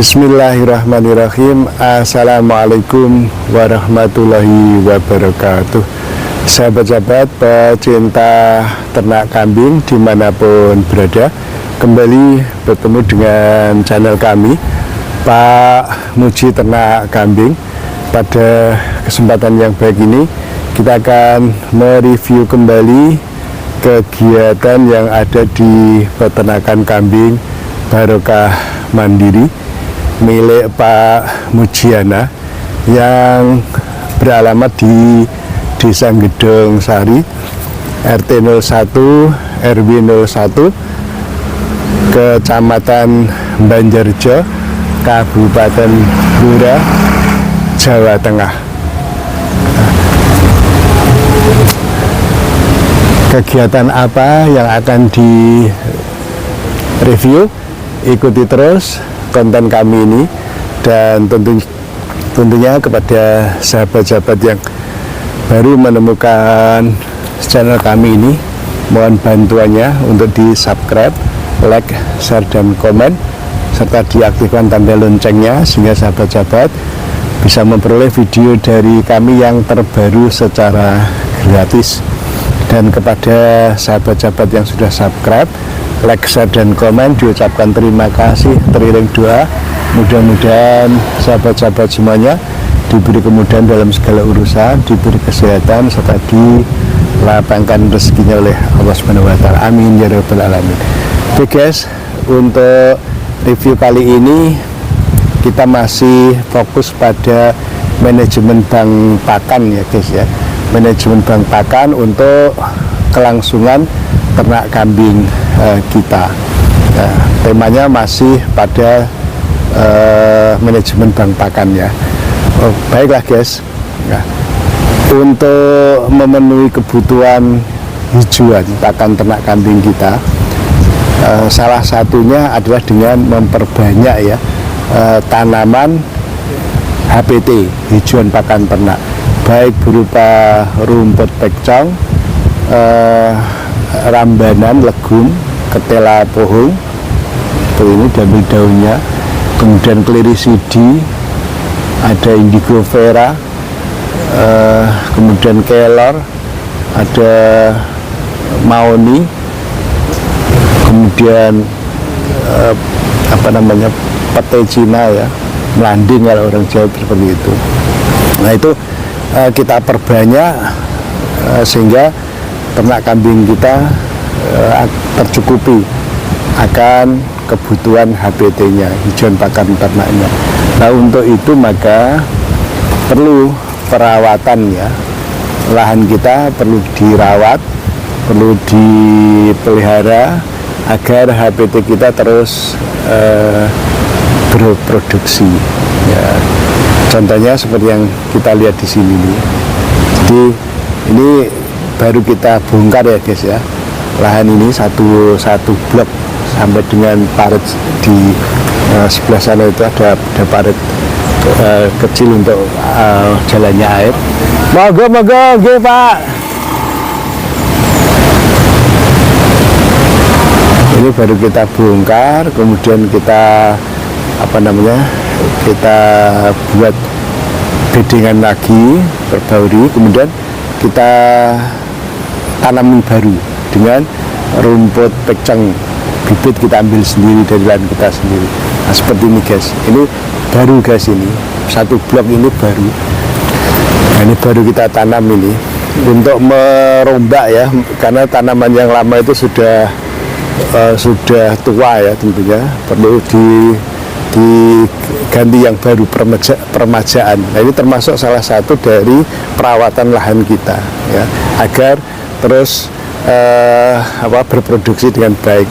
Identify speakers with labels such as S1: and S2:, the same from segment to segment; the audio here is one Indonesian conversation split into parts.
S1: Bismillahirrahmanirrahim. Assalamualaikum warahmatullahi wabarakatuh. Sahabat-sahabat pecinta ternak kambing dimanapun berada, kembali bertemu dengan channel kami, Pak Muji Ternak Kambing. Pada kesempatan yang baik ini kita akan mereview kembali kegiatan yang ada di peternakan kambing Barokah Mandiri milik Pak Mujiana yang beralamat di Desa Gedong Sari, RT 01 RW 01, Kecamatan Banjarjo, Kabupaten Blora, Jawa Tengah. Kegiatan apa yang akan direview? Ikuti terus konten kami ini, dan tentunya kepada sahabat-sahabat yang baru menemukan channel kami ini, mohon bantuannya untuk di subscribe, like, share, dan komen, serta diaktifkan tanda loncengnya sehingga sahabat-sahabat bisa memperoleh video dari kami yang terbaru secara gratis. Dan kepada sahabat-sahabat yang sudah subscribe, like, share, dan komen, diucapkan terima kasih teriring doa. Mudah-mudahan sahabat-sahabat semuanya diberi kemudahan dalam segala urusan, diberi kesehatan, serta dilapangkan rezekinya oleh Allah Subhanahu wa Ta'ala. Amin ya rabbal alamin. Oke guys, untuk review kali ini kita masih fokus pada manajemen bank pakan ya guys ya. Manajemen bank pakan untuk kelangsungan ternak kambing kita. Nah, temanya masih pada manajemen bank pakan ya. Baiklah guys, nah, untuk memenuhi kebutuhan hijauan pakan ternak kambing kita, salah satunya adalah dengan memperbanyak ya tanaman HPT, hijauan pakan ternak, baik berupa rumput pekcong, rambanan, legum, ketela pohung, seperti ini, diambil daunnya, kemudian klerisidi, ada indigo vera, kemudian kelor, ada maoni, kemudian pete Cina ya, melanding kalau orang Jawa seperti itu. Nah itu kita perbanyak sehingga ternak kambing kita tercukupi akan kebutuhan HPT-nya, hijauan pakan ternaknya. Nah untuk itu maka perlu perawatan ya, lahan kita perlu dirawat, perlu dipelihara agar HPT kita terus berproduksi ya. Contohnya seperti yang kita lihat di sini nih. Jadi ini baru kita bongkar ya guys ya, lahan ini satu blok sampai dengan parit di sebelah sana itu ada parit kecil untuk jalannya air. Moga oke Pak. Ini baru kita bongkar, kemudian kita kita buat bedengan lagi, perbauri, kemudian kita tanami baru dengan rumput pekcong, bibit kita ambil sendiri dari lahan kita sendiri. Nah seperti ini guys, ini baru guys, ini satu blok ini baru. Nah, ini baru kita tanam ini untuk merombak ya, karena tanaman yang lama itu sudah tua ya, tentunya perlu diganti yang baru, permajaan. Nah ini termasuk salah satu dari perawatan lahan kita ya, agar terus berproduksi dengan baik.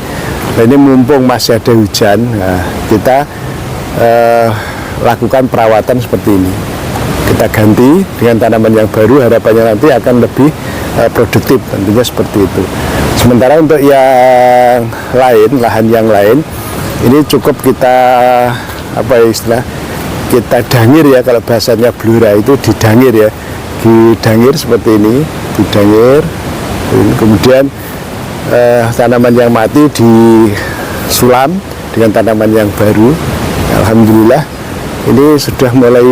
S1: Nah ini mumpung masih ada hujan, nah, kita lakukan perawatan seperti ini. Kita ganti dengan tanaman yang baru, harapannya nanti akan lebih produktif, tentunya seperti itu. Sementara untuk yang lain, lahan yang lain, ini cukup kita kita dangir ya, kalau bahasanya Blora itu didangir ya, didangir seperti ini, didangir, kemudian tanaman yang mati disulam dengan tanaman yang baru, Alhamdulillah ini sudah mulai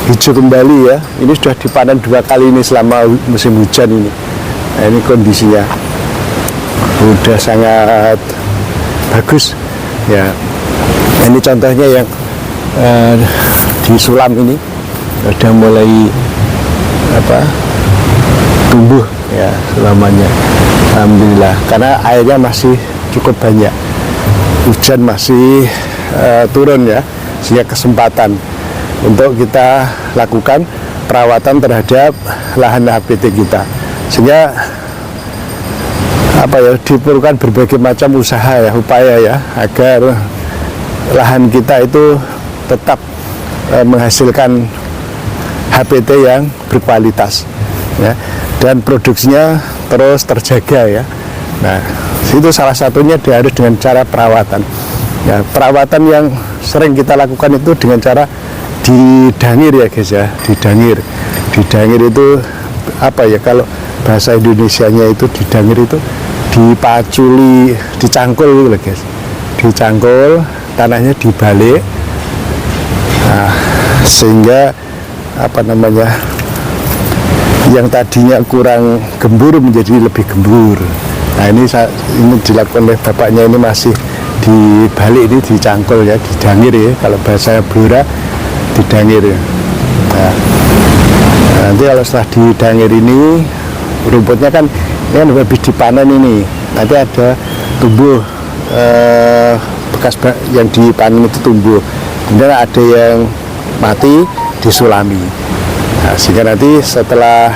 S1: hijau kembali ya. Ini sudah dipanen 2 kali ini selama musim hujan ini. Nah, ini kondisinya udah sangat bagus ya. Ini contohnya yang di sulam ini udah mulai tumbuh ya sulamannya. Alhamdulillah, karena airnya masih cukup banyak, hujan masih turun ya, sehingga kesempatan untuk kita lakukan perawatan terhadap lahan HPT kita, sehingga diperlukan berbagai macam usaha ya, upaya ya, agar lahan kita itu tetap menghasilkan HPT yang berkualitas ya, dan produksinya terus terjaga ya. Nah, itu salah satunya harus dengan cara perawatan ya. Perawatan yang sering kita lakukan itu dengan cara didangir ya guys ya. Didangir itu kalau bahasa Indonesianya itu didangir itu dipaculi, dicangkul gitu loh guys. Dicangkul, tanahnya dibalik, nah, sehingga yang tadinya kurang gembur menjadi lebih gembur. Nah, ini dilakukan oleh bapaknya, ini masih dibalik, ini dicangkul ya, didangir ya, kalau bahasa Blora didangir ya. Nah, nanti kalau setelah didangir ini, rumputnya kan ini habis dipanen ini, nanti ada tumbuh bekas yang dipanen itu tumbuh, kemudian ada yang mati disulami. Nah, sehingga nanti setelah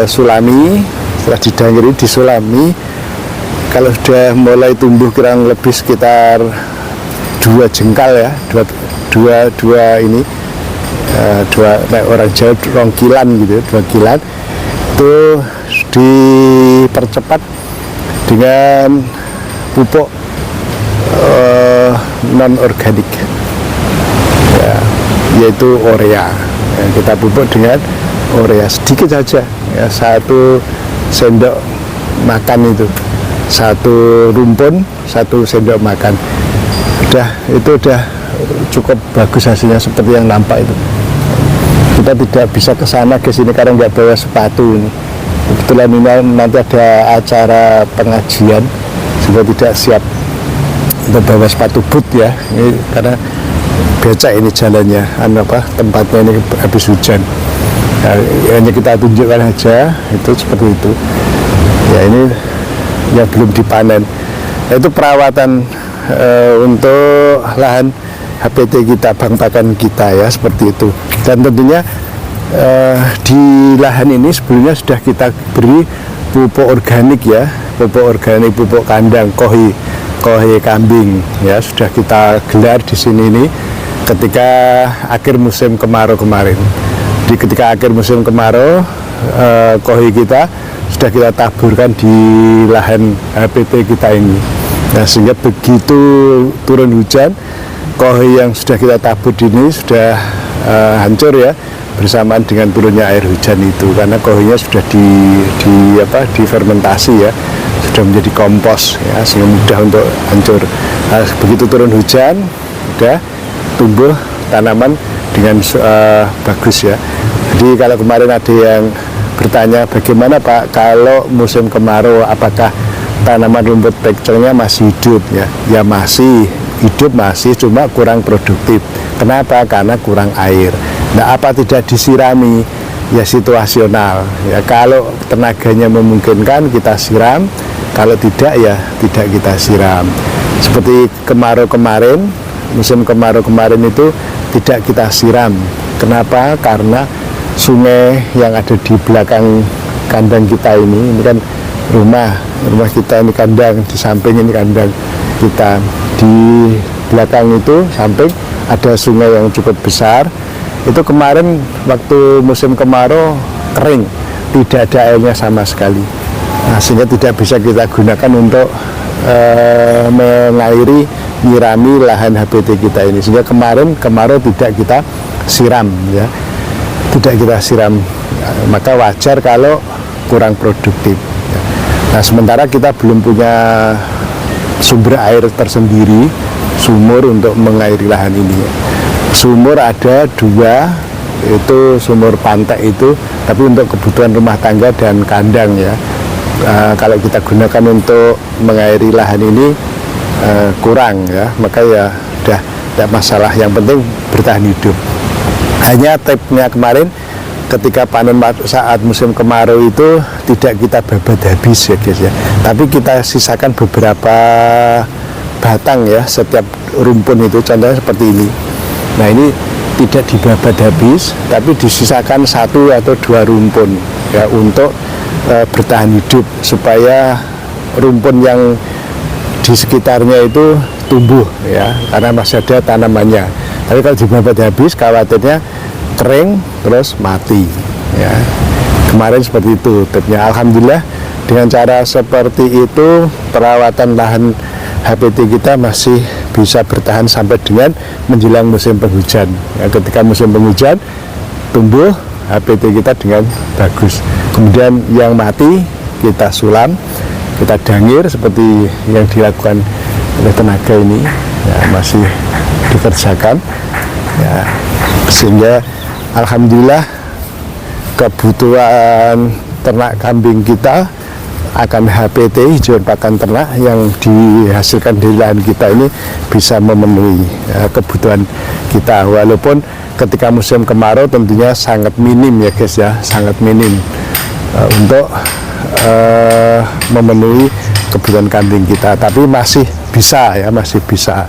S1: disulami, setelah didangiri disulami, kalau sudah mulai tumbuh kurang lebih sekitar 2 jengkal ya, dua ini, orang Jawa rongkilan gitu, 2 kilan, itu dipercepat dengan pupuk non organik ya, yaitu urea. Ya, kita pupuk dengan urea sedikit saja ya, 1 sendok makan itu, 1 rumpun 1 sendok makan, itu udah cukup bagus hasilnya seperti yang nampak itu. Kita tidak bisa ke sana ke sini karena nggak bawa sepatu ini. Kebetulan ini nanti ada acara pengajian, sehingga tidak siap untuk bawa sepatu boot ya. Ini karena becak ini jalannya, tempatnya ini habis hujan. Nah, hanya kita tunjukkan aja itu seperti itu. Ya, ini yang belum dipanen. Nah, itu perawatan untuk lahan HPT kita, bang pakan kita ya, seperti itu. Dan tentunya di lahan ini sebelumnya sudah kita beri pupuk organik ya, pupuk organik, pupuk kandang, kohi kambing ya, sudah kita gelar di sini ini ketika akhir musim kemarau kemarin. Di ketika akhir musim kemarau, kohi kita sudah kita taburkan di lahan HPT kita ini. Nah, sehingga begitu turun hujan, kohi yang sudah kita tabur ini sudah hancur ya, bersamaan dengan turunnya air hujan itu, karena kohinya sudah difermentasi ya, sudah menjadi kompos ya, sehingga mudah untuk hancur. Nah, begitu turun hujan, sudah tumbuh tanaman dengan bagus ya. Jadi kalau kemarin ada yang bertanya, bagaimana Pak kalau musim kemarau, apakah tanaman rumput pekcongnya masih hidup ya? Ya masih hidup, masih, cuma kurang produktif. Kenapa? Karena kurang air. Nah, apa tidak disirami? Ya situasional ya, kalau tenaganya memungkinkan kita siram, kalau tidak ya tidak kita siram. Seperti kemarau kemarin, musim kemarau kemarin itu tidak kita siram. Kenapa? Karena sungai yang ada di belakang kandang kita ini kan rumah kita ini kandang, di samping ini kandang kita, di belakang itu samping ada sungai yang cukup besar. Itu kemarin waktu musim kemarau kering, tidak ada airnya sama sekali. Nah, sehingga tidak bisa kita gunakan untuk mengairi, nyirami lahan HPT kita ini. Sehingga kemarin kemarau tidak kita siram ya, tidak kita siram. Maka wajar kalau kurang produktif ya. Nah, sementara kita belum punya sumber air tersendiri, sumur untuk mengairi lahan ini. Sumur ada 2, itu sumur pantai itu, tapi untuk kebutuhan rumah tangga dan kandang ya. Kalau kita gunakan untuk mengairi lahan ini kurang ya, maka ya udah tidak masalah, yang penting bertahan hidup. Hanya tipnya kemarin ketika panen saat musim kemarau itu tidak kita babat habis ya guys ya, tapi kita sisakan beberapa batang ya setiap rumpun itu, contohnya seperti ini. Nah, ini tidak dibabat habis, tapi disisakan 1 atau 2 rumpun ya untuk bertahan hidup, supaya rumpun yang di sekitarnya itu tumbuh ya, karena masih ada tanamannya. Tapi kalau dibabat habis, khawatirnya kering terus mati ya. Kemarin seperti itu tipnya. Alhamdulillah dengan cara seperti itu perawatan lahan HPT kita masih bisa bertahan sampai dengan menjelang musim penghujan ya. Ketika musim penghujan tumbuh HPT kita dengan bagus. Kemudian yang mati kita sulam, kita dangir seperti yang dilakukan oleh tenaga ini ya, masih dikerjakan ya, sehingga alhamdulillah kebutuhan ternak kambing kita akan HPT, hijauan pakan ternak yang dihasilkan dari lahan kita ini bisa memenuhi kebutuhan kita, walaupun ketika musim kemarau tentunya sangat minim ya guys ya, sangat minim untuk memenuhi kebutuhan kambing kita, tapi masih bisa ya, masih bisa.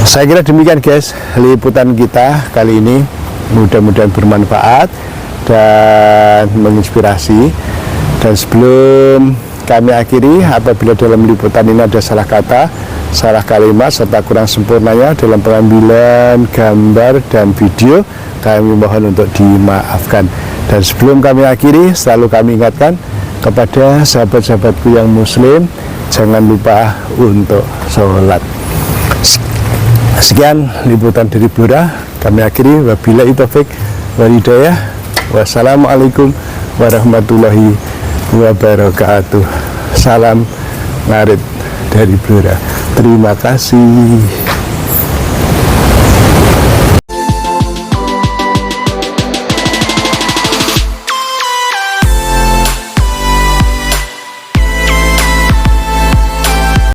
S1: Saya kira demikian guys liputan kita kali ini, mudah-mudahan bermanfaat dan menginspirasi. Dan sebelum kami akhiri, apabila dalam liputan ini ada salah kata, salah kalimat, serta kurang sempurnanya dalam pengambilan gambar dan video, kami mohon untuk dimaafkan. Dan sebelum kami akhiri, selalu kami ingatkan kepada sahabat-sahabatku yang muslim, jangan lupa untuk sholat. Sekian liputan dari Blora, kami akhiri. Wabillahi taufik wal hidayah. Wassalamualaikum warahmatullahi wabarakatuh. Salam ngarit dari Blora. Terima kasih.